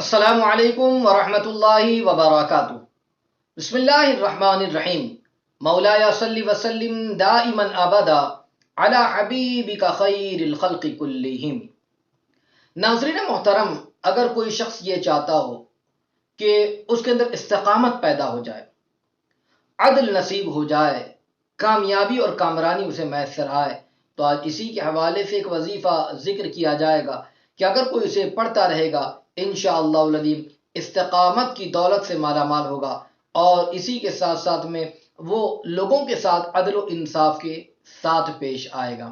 السلام علیکم ورحمۃ اللہ وبرکاتہ۔ بسم اللہ الرحمن الرحیم۔ مولایا صلی وسلم دائما ابدا علی حبیبک خیر الخلق کلہم۔ ناظرین محترم، اگر کوئی شخص یہ چاہتا ہو کہ اس کے اندر استقامت پیدا ہو جائے، عدل نصیب ہو جائے، کامیابی اور کامرانی اسے میسر آئے، تو آج اسی کے حوالے سے ایک وظیفہ ذکر کیا جائے گا کہ اگر کوئی اسے پڑھتا رہے گا انشاءاللہ العظیم استقامت کی دولت سے مالا مال ہوگا، اور اسی کے ساتھ ساتھ میں وہ لوگوں کے ساتھ عدل و انصاف کے ساتھ پیش آئے گا۔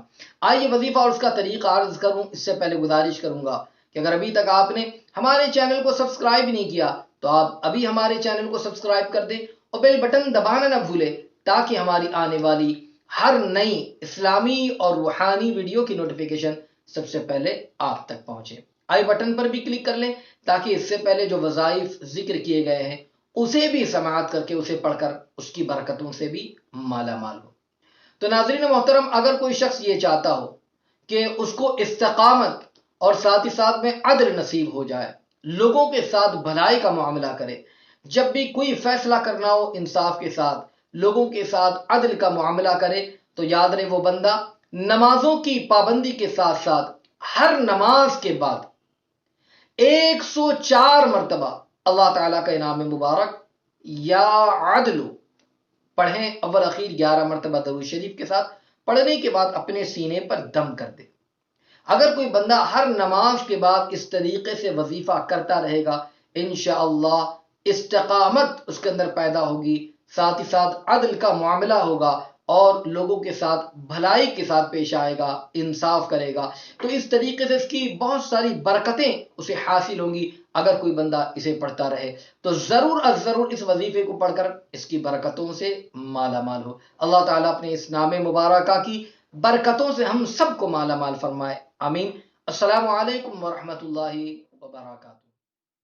آئیے وظیفہ اور اس کا طریقہ عرض کروں، اس سے پہلے گزارش کروں گا کہ اگر ابھی تک آپ نے ہمارے چینل کو سبسکرائب نہیں کیا تو آپ ابھی ہمارے چینل کو سبسکرائب کر دیں اور بیل بٹن دبانا نہ بھولیں، تاکہ ہماری آنے والی ہر نئی اسلامی اور روحانی ویڈیو کی نوٹیفیکیشن سب سے پہلے آپ تک پہنچے۔ آئی بٹن پر بھی کلک کر لیں تاکہ اس سے پہلے جو وظائف ذکر کیے گئے ہیں اسے بھی سماعت کر کے اسے پڑھ کر اس کی برکتوں سے بھی مالا مال ہو۔ تو ناظرین محترم، اگر کوئی شخص یہ چاہتا ہو کہ اس کو استقامت اور ساتھ ہی ساتھ میں عدل نصیب ہو جائے، لوگوں کے ساتھ بھلائی کا معاملہ کرے، جب بھی کوئی فیصلہ کرنا ہو انصاف کے ساتھ، لوگوں کے ساتھ عدل کا معاملہ کرے، تو یاد رہے وہ بندہ نمازوں کی پابندی کے ساتھ ساتھ ہر نماز کے بعد 104 مرتبہ اللہ تعالیٰ کا انعام مبارک یا عدل پڑھیں، اول اخیر 11 مرتبہ درود شریف کے ساتھ، پڑھنے کے بعد اپنے سینے پر دم کر دے۔ اگر کوئی بندہ ہر نماز کے بعد اس طریقے سے وظیفہ کرتا رہے گا انشاءاللہ استقامت اس کے اندر پیدا ہوگی، ساتھ ہی ساتھ عدل کا معاملہ ہوگا اور لوگوں کے ساتھ بھلائی کے ساتھ پیش آئے گا، انصاف کرے گا، تو اس طریقے سے اس کی بہت ساری برکتیں اسے حاصل ہوں گی۔ اگر کوئی بندہ اسے پڑھتا رہے تو ضرور از ضرور اس وظیفے کو پڑھ کر اس کی برکتوں سے مالا مال ہو۔ اللہ تعالیٰ اپنے اس نام مبارکہ کی برکتوں سے ہم سب کو مالا مال فرمائے، آمین۔ السلام علیکم ورحمۃ اللہ وبرکاتہ۔